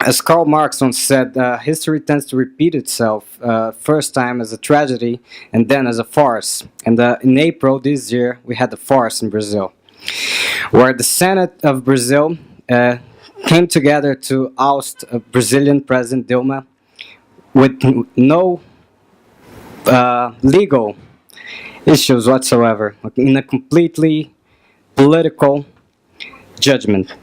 As Karl Marx once said, history tends to repeat itself, first time as a tragedy and then as a farce. And in April this year, we had the farce in Brazil, where the Senate of Brazil came together to oust Brazilian President Dilma with no legal issues whatsoever, in a completely political judgment.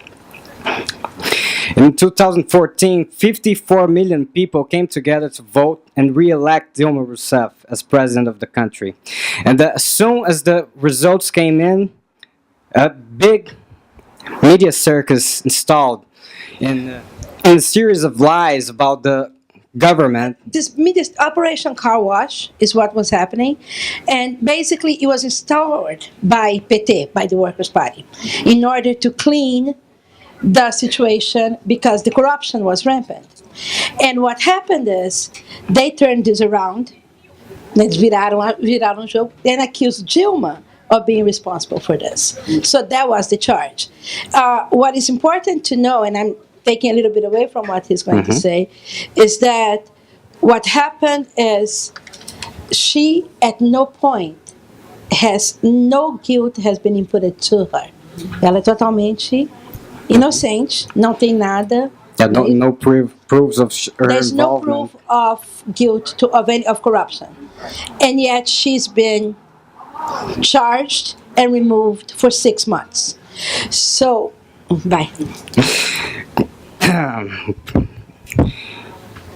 In 2014, 54 million people came together to vote and re-elect Dilma Rousseff as president of the country. And as soon as the results came in, a big media circus installed in a series of lies about the government. This media Operation Car Wash is what was happening, and basically it was installed by PT, by the Workers' Party, in order to clean the situation because the corruption was rampant. And what happened is they turned this around, eles viraram o jogo, and accused Dilma of being responsible for this. So that was the charge. What is important to know, and I'm taking a little bit away from what he's going to say, is that what happened is she at no point no guilt has been imputed to her. Ela é totalmente inocente, não tem nada. No proofs of her There's no involvement. proof of guilt of corruption. And yet she's been charged and removed for 6 months. So, vai.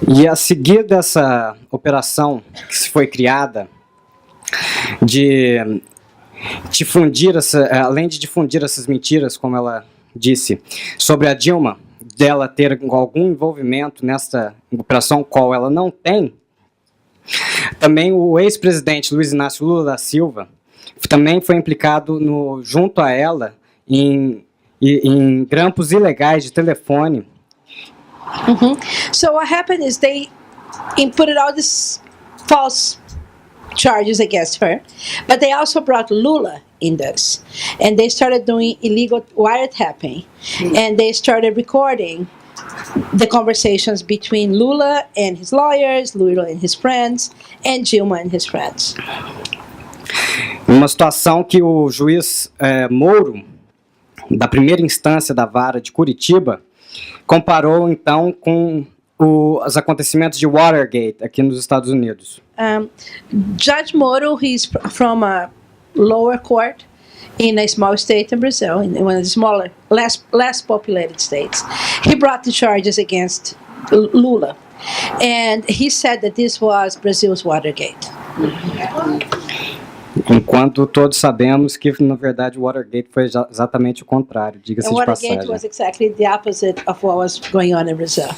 E a seguir dessa operação que se foi criada, de difundir além de difundir essas mentiras, como ela disse, sobre a Dilma, dela ter algum envolvimento nessa operação, qual ela não tem, também o ex-presidente Luiz Inácio Lula da Silva também foi implicado junto a ela em grampos ilegais de telefone. So what happened is they inputted all these false charges against her, but they also brought Lula in this, and they started doing illegal wiretapping, and they started recording the conversations between Lula and his lawyers, Lula and his friends, and Dilma and his friends. Uma situação que o juiz Moro, da primeira instância da vara de Curitiba, comparou então com os acontecimentos de Watergate aqui nos Estados Unidos. Judge Moro, he's from a lower court in a small state in Brazil, in one of the smaller, less populated states. He brought the charges against Lula, and he said that this was Brazil's Watergate. Enquanto todos sabemos que, na verdade, o Watergate foi exatamente o contrário, diga-se de passagem. Watergate was exactly the opposite of what was going on in Brazil.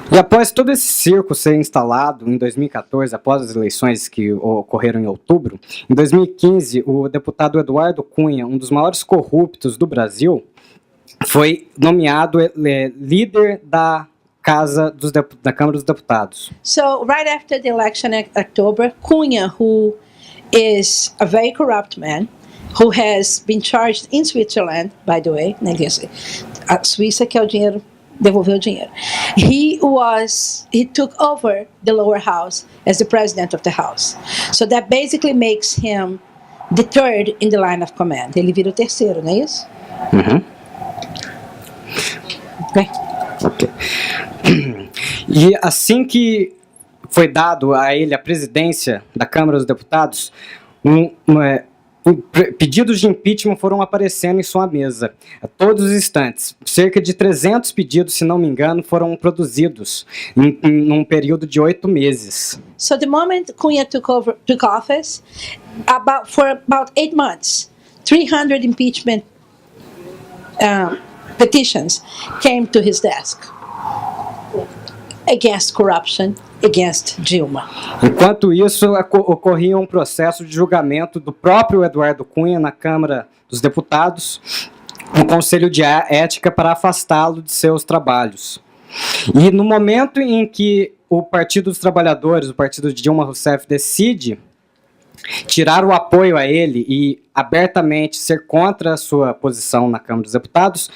E após todo esse circo ser instalado em 2014, após as eleições que ocorreram em outubro, em 2015, o deputado Eduardo Cunha, um dos maiores corruptos do Brasil, foi nomeado líder da da Câmara dos Deputados. So, right after the election in October, Cunha, who is a very corrupt man, who has been charged in Switzerland, by the way, a Suíça que é o dinheiro, devolveu o dinheiro. He took over the lower house as the president of the house. So that basically makes him the third in the line of command. Ele vira o terceiro, não é isso? Ok. E assim que foi dado a ele a presidência da Câmara dos Deputados, pedidos de impeachment foram aparecendo em sua mesa a todos os instantes. Cerca de 300 pedidos, se não me engano, foram produzidos num período de 8 meses. So the moment Cunha took office, for about 8 months, 300 impeachment petitions came to his desk against corruption, against Dilma. Enquanto isso, ocorria um processo de julgamento do próprio Eduardo Cunha na Câmara dos Deputados, um conselho de ética para afastá-lo de seus trabalhos. E no momento em que o Partido dos Trabalhadores, o partido de Dilma Rousseff, decide tirar o apoio a ele e abertamente ser contra a sua posição na Câmara dos Deputados,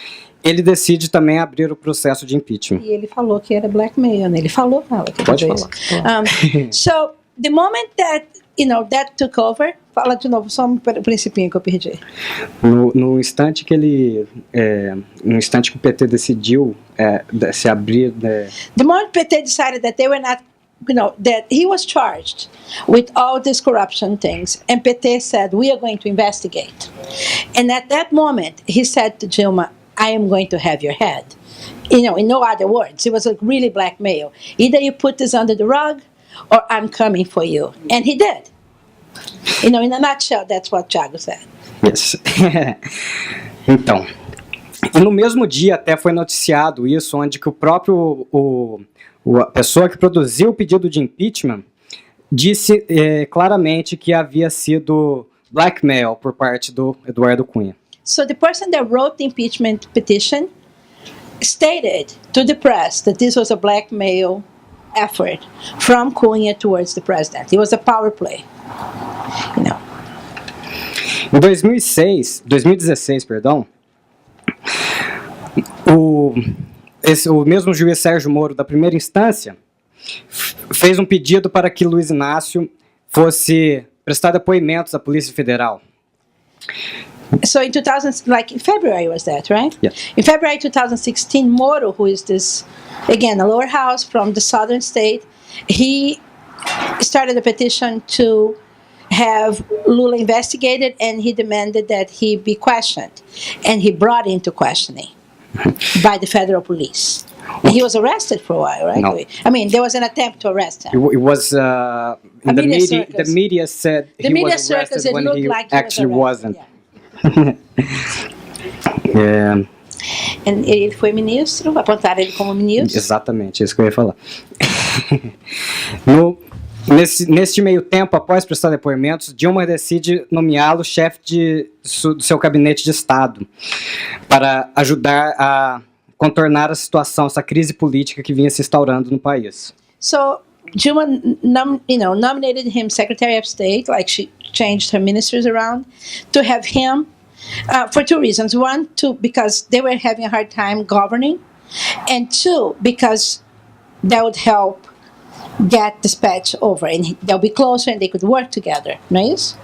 ele decide também abrir o processo de impeachment. E ele falou que era blackmail, né? Ele falou que Pode era falar. isso. So, the moment that, that took over, fala de novo, só um principinho que eu perdi. No instante que no instante que o PT decidiu se abrir... The moment PT decided that they were not, that he was charged with all these corruption things, and PT said, we are going to investigate. And at that moment, he said to Dilma, I am going to have your head. In no other words, it was like really blackmail. Either you put this under the rug, or I'm coming for you. And he did. In a nutshell, that's what Thiago said. Yes. Então, e no mesmo dia até foi noticiado isso, onde que o próprio, a pessoa que produziu o pedido de impeachment disse claramente que havia sido blackmail por parte do Eduardo Cunha. So the person that wrote the impeachment petition stated to the press that this was a blackmail effort from Cunha towards the president. It was a power play. Em 2016, perdão, o mesmo juiz Sérgio Moro, da primeira instância, fez um pedido para que Luiz Inácio fosse prestar depoimentos à Polícia Federal. So in 2000, like in February was that, right? Yeah. In February 2016, Moro, who is this, again, a lower house from the southern state, he started a petition to have Lula investigated, and he demanded that he be questioned. And he brought into questioning by the federal police. And he was arrested for a while, right? No. I mean, there was an attempt to arrest him. It was in the media. The media said the he media was circus, arrested it when looked he like he actually was arrested, wasn't. Yeah. Ele foi ministro, apontaram ele como ministro. Exatamente, isso que eu ia falar. Neste meio tempo, após prestar depoimentos, Dilma decide nomeá-lo chefe do seu gabinete de Estado para ajudar a contornar a situação, essa crise política que vinha se instaurando no país. So Dilma, nominated him Secretary of State, like she changed her ministers around, to have him for two reasons. One, because they were having a hard time governing, and two, because that would help get dispatch over, and they'll be closer and they could work together, não é isso?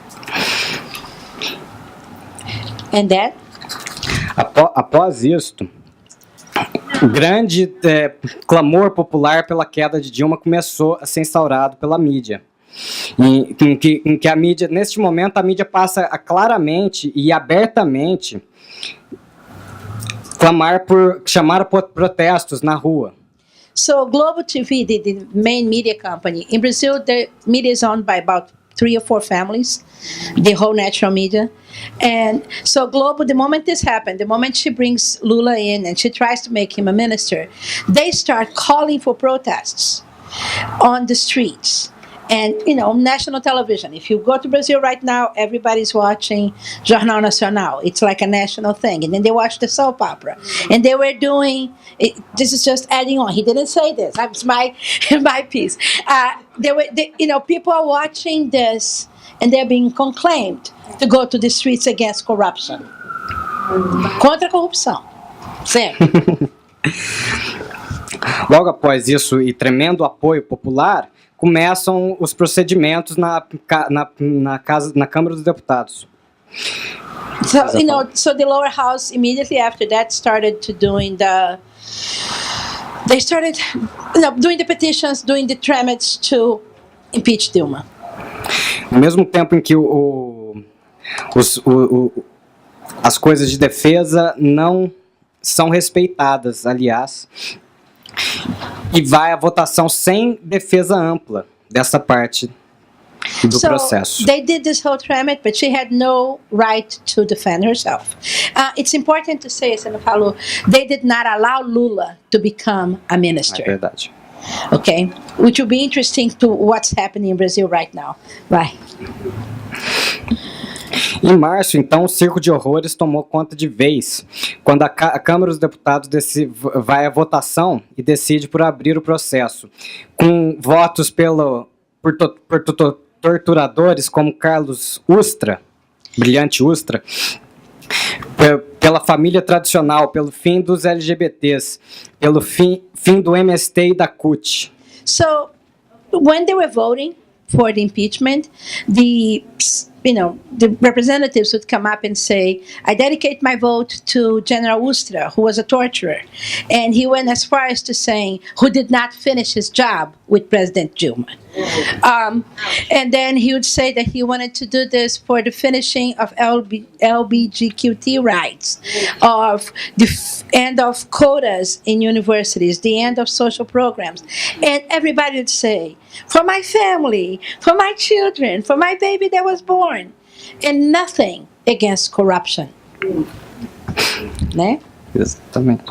And then? Após isto, o grande clamor popular pela queda de Dilma começou a ser instaurado pela mídia. Em que a mídia, neste momento, a mídia passa a claramente e abertamente chamar por protestos na rua. So Globo TV, the main media company in Brazil, the media is owned by about 3 or 4 families, the whole national media. And so Globo, the moment this happened, the moment she brings Lula in and she tries to make him a minister, they start calling for protests on the streets. And, national television. If you go to Brazil right now, everybody's watching Jornal Nacional. It's like a national thing. And then they watch the soap opera. And they were doing, this is just adding on. He didn't say this. That's my piece. People are watching this, and they're being conclaimed to go to the streets against corruption. Contra a corrupção. Sempre. Logo após isso, e tremendo apoio popular, começam os procedimentos na Câmara dos Deputados. So the lower house immediately after that started doing the petitions, doing the tremors to impeach Dilma. Ao mesmo tempo em que as coisas de defesa não são respeitadas, aliás, e vai a votação sem defesa ampla dessa parte do processo. They did this whole tremor, but she had no right to defend herself. It's important to say, você não falou, they did not allow Lula to become a minister. É verdade. Okay, which will be interesting to what's happening in Brazil right now. Vai. Em março, então, o circo de horrores tomou conta de vez, quando a Câmara dos Deputados vai à votação e decide por abrir o processo, com votos por torturadores como Carlos Ustra, brilhante Ustra, pela família tradicional, pelo fim dos LGBTs, pelo fim do MST e da CUT. So when they were voting for the impeachment, the representatives would come up and say, I dedicate my vote to General Ustra, who was a torturer. And he went as far as to saying, who did not finish his job with President Dilma. And then he would say that he wanted to do this for the finishing of LGBTQT rights, of the end of quotas in universities, the end of social programs. And everybody would say, for my family, for my children, for my baby that was born, and nothing against corruption. Né? Exatamente.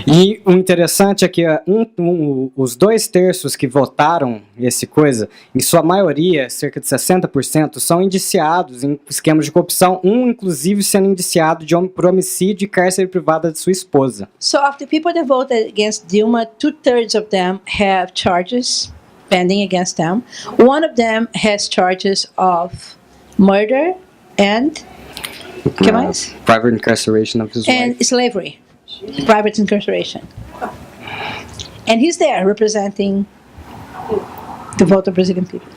E o interessante é que os 2/3 que votaram esse coisa, em sua maioria, cerca de 60%, são indiciados em esquemas de corrupção, inclusive sendo indiciado por homicídio e cárcere privada de sua esposa. So of the people that voted against Dilma, 2/3 of them have charges pending against them. One of them has charges of murder and que mais? Private incarceration of his and wife. slavery, private incarceration. And he's there representing the vote of Brazilian people.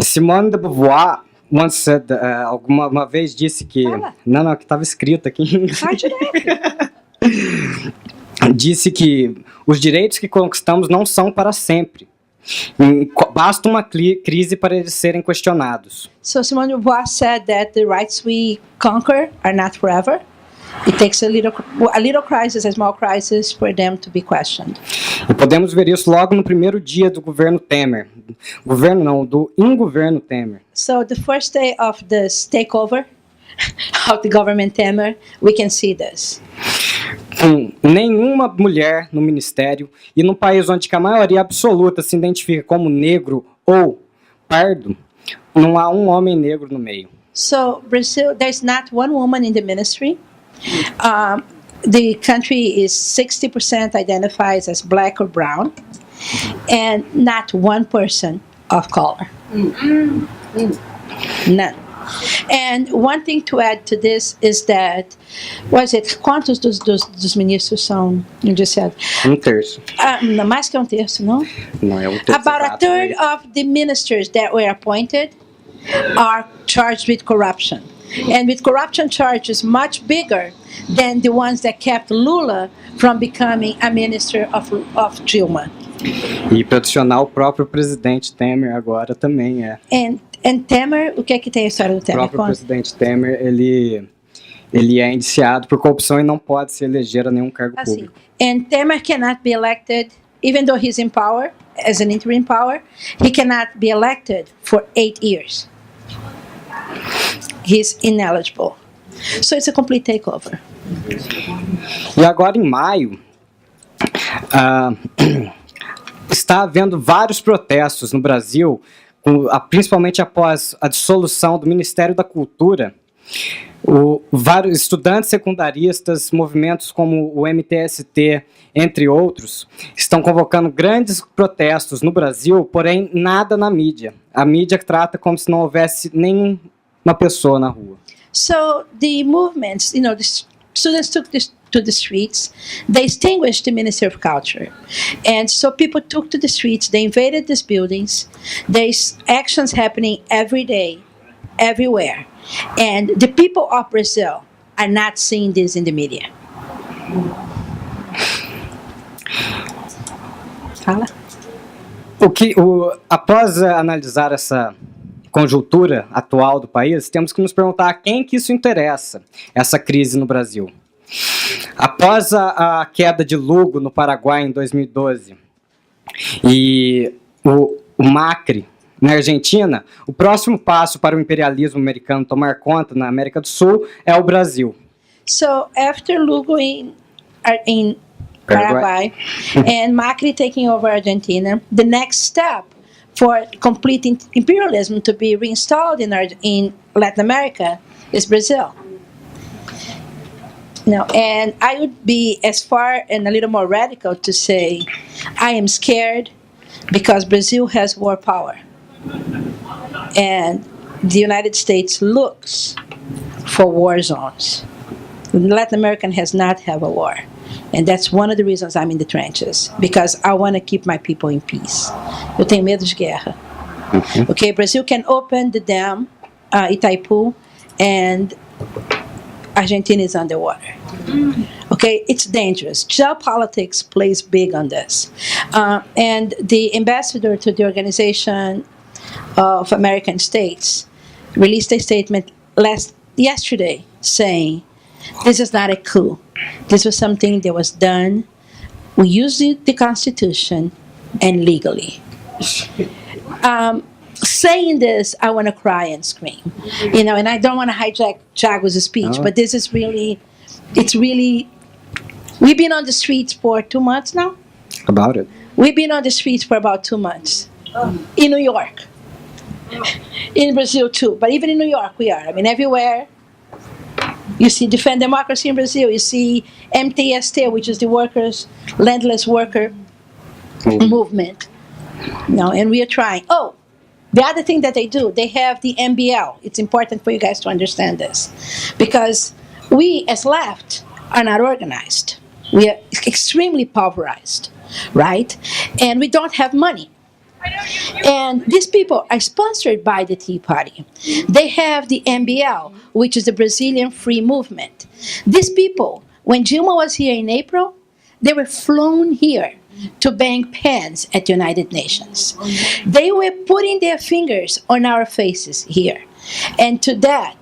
Simone de Beauvoir once said, uma vez disse que... Fala. Não, que estava escrito aqui. Disse que os direitos que conquistamos não são para sempre. Basta uma crise para eles serem questionados. So Simone de Beauvoir said that the rights we conquer are not forever. It takes a little crisis, a small crisis, for them to be questioned. E podemos ver isso logo no primeiro dia do governo Temer. Do ingoverno Temer. So the first day of the takeover of the government Temer, we can see this. Com nenhuma mulher no ministério e num país onde a maioria absoluta se identifica como negro ou pardo, não há um homem negro no meio. So Brazil, there's not one woman in the ministry. The country is 60% identifies as black or brown, and not one person of color. None. And one thing to add to this is that, quantos dos ministros são indiciados? 1/3. Não, mais que 1/3, não? Não, é 1/3. About a third of the ministers that were appointed are charged with corruption. And with corruption charges much bigger than the ones that kept Lula from becoming a minister of Dilma. E para adicionar, o próprio presidente Temer agora também é. And Temer, o que é que tem a história do Temer? O próprio presidente Temer, ele é indiciado por corrupção e não pode se eleger a nenhum cargo público. And Temer cannot be elected, even though he's in power, as an interim power, he cannot be elected for 8 years. He's ineligible. So it's a complete takeover. E agora em maio, está havendo vários protestos no Brasil, principalmente após a dissolução do Ministério da Cultura. Vários estudantes secundaristas, movimentos como o MTST, entre outros, estão convocando grandes protestos no Brasil, porém nada na mídia. A mídia trata como se não houvesse nenhuma pessoa na rua. So the movements, the students took to the streets. They extinguished the Ministry of Culture. And so people took to the streets, they invaded these buildings. There's actions happening every day, everywhere. And the people of Brazil are not seeing this in the media. Fala. Após analisar essa conjuntura atual do país, temos que nos perguntar a quem que isso interessa, essa crise no Brasil. Após a queda de Lugo no Paraguai em 2012 e o Macri na Argentina, o próximo passo para o imperialismo americano tomar conta na América do Sul é o Brasil. So after Lugo in Paraguay and Macri taking over Argentina, the next step for complete imperialism to be reinstalled in Latin America is Brazil. And I would be as far and a little more radical to say I am scared because Brazil has war power. And the United States looks for war zones. Latin America has not have a war. And that's one of the reasons I'm in the trenches, because I want to keep my people in peace. Eu tenho medo de guerra. Okay, Brazil can open the dam, Itaipu, and Argentina is underwater. Okay, it's dangerous. Geopolitics plays big on this. And the ambassador to the Organization of American States released a statement yesterday saying, this is not a coup. This was something that was done. We used the Constitution and legally. Saying this, I want to cry and scream. You know, and I don't want to hijack Thiago's speech, but this is really, it's really, we've been on the streets for 2 months now. About it. We've been on the streets for about 2 months. In New York. In Brazil too, but even in New York we are. I mean, everywhere. You see Defend Democracy in Brazil. You see MTST, which is the landless worker movement. You know, and we are trying. Oh, the other thing that they do, they have the MBL. It's important for you guys to understand this, because we as left are not organized. We are extremely pulverized, right? And we don't have money. And these people are sponsored by the Tea Party. They have the MBL, which is the Brazilian Free Movement. These people, when Dilma was here in April, they were flown here to bang pens at the United Nations. They were putting their fingers on our faces here. And to that,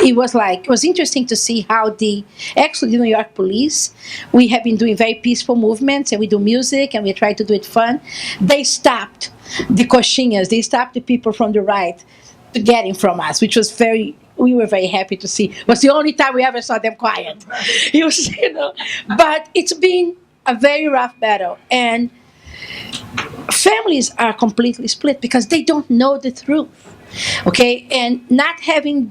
it was interesting to see how the New York police, we have been doing very peaceful movements, and we do music, and we try to do it fun. They stopped the coxinhas, they stopped the people from the right to getting from us, which was we were very happy to see. It was the only time we ever saw them quiet. But it's been a very rough battle, and families are completely split because they don't know the truth. Okay, and not having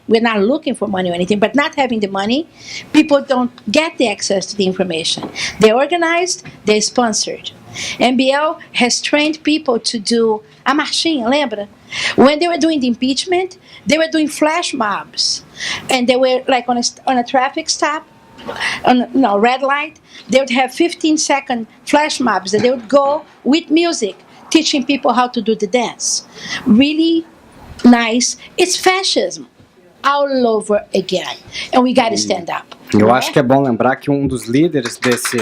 we're not looking for money or anything, but not having the money, people don't get the access to the information. They're organized, they're sponsored. MBL has trained people to do a marchinha, lembra? When they were doing the impeachment, they were doing flash mobs, and they were like on a traffic stop, on a red light. They would have 15-second flash mobs, and they would go with music, teaching people how to do the dance. Really nice. It's fascism all over again. And we got to stand up. Eu acho que é bom lembrar que um dos líderes desse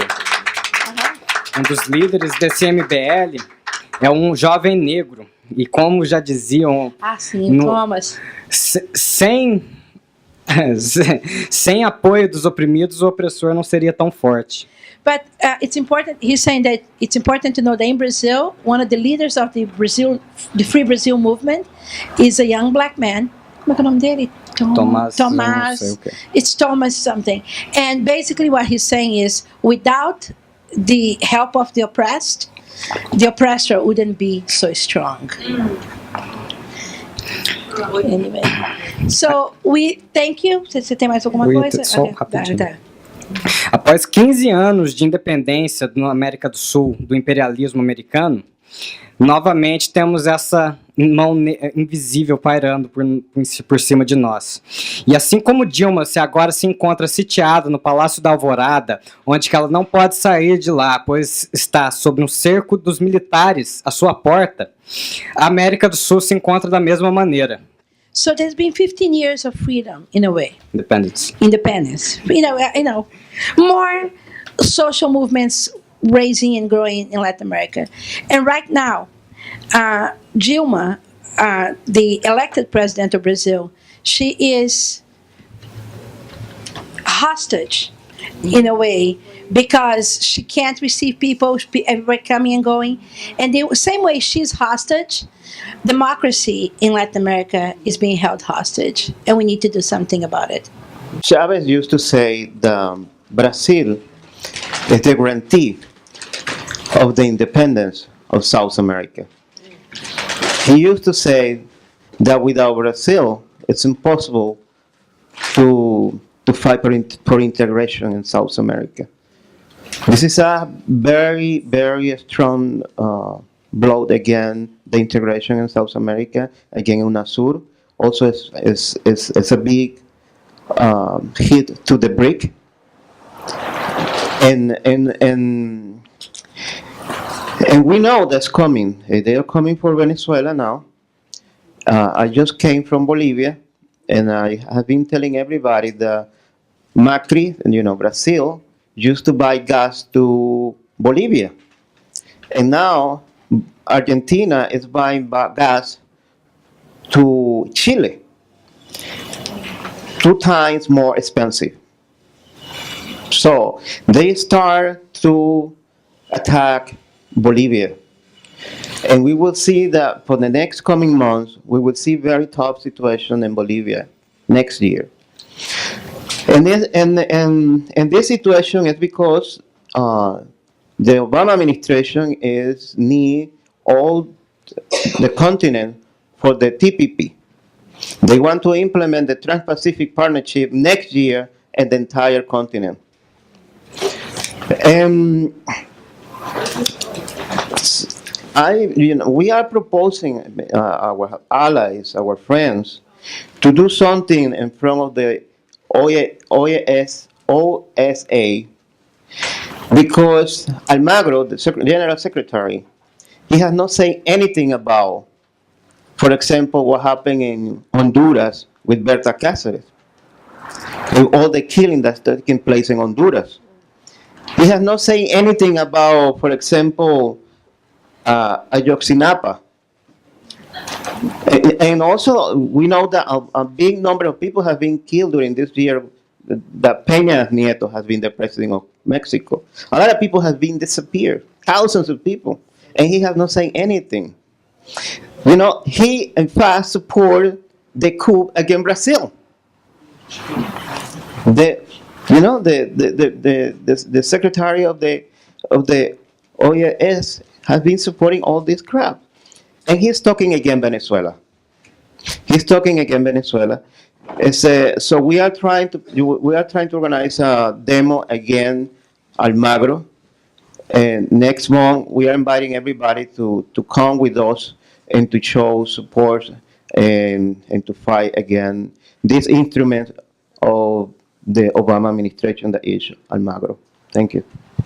MBL é um jovem negro. E como já diziam... Thomas. Sem apoio dos oprimidos, o opressor não seria tão forte. But it's important. He's saying that it's important to know that in Brazil, one of the leaders of the Free Brazil movement is a young black man. Como é que é o nome dele? Thomas. It's Thomas something. And basically, what he's saying is, without the help of the oppressed, the oppressor wouldn't be so strong. Anyway, so we thank you. Você tem mais alguma coisa? Só rapidinho. Após 15 anos de independência na América do Sul, do imperialismo americano, novamente temos essa mão invisível pairando por cima de nós. E assim como Dilma agora se encontra sitiada no Palácio da Alvorada, onde ela não pode sair de lá, pois está sob um cerco dos militares à sua porta, a América do Sul se encontra da mesma maneira. So there's been 15 years of freedom, in a way. Independence. You know, more social movements raising and growing in Latin America. And right now, Dilma, the elected president of Brazil, she is hostage, in a way, because she can't receive people, everybody coming and going. And the same way she's hostage, democracy in Latin America is being held hostage, and we need to do something about it. Chavez used to say that Brazil is the guarantee of the independence of South America. He used to say that without Brazil, it's impossible to fight for integration in South America. This is a very, very strong blocked again the integration in South America, again UNASUR. Also, it's a big hit to the BRIC. And and we know that's coming. They are coming for Venezuela now. I just came from Bolivia, and I have been telling everybody that Macri, Brazil, used to buy gas to Bolivia. And now Argentina is buying gas to Chile, 2 times more expensive. So they start to attack Bolivia. And we will see that for the next coming months, we will see very tough situation in Bolivia next year. And this situation is because the Obama administration is need all the continent for the TPP. They want to implement the Trans-Pacific Partnership next year and the entire continent. And we are proposing our allies, our friends, to do something in front of the OSA, because Almagro, the General Secretary, he has not said anything about, for example, what happened in Honduras with Berta Cáceres, and all the killing that's taking place in Honduras. He has not said anything about, for example, Ayotzinapa. And also, we know that a big number of people have been killed during this year. That Peña Nieto has been the president of Mexico. A lot of people have been disappeared, thousands of people, and he has not said anything. He in fact supported the coup against Brazil. The secretary of the OAS has been supporting all this crap, and he's talking against Venezuela. He's talking against Venezuela. So we are trying to organize a demo again, Almagro, and next month we are inviting everybody to come with us and to show support and to fight again this instrument of the Obama administration that is Almagro. Thank you.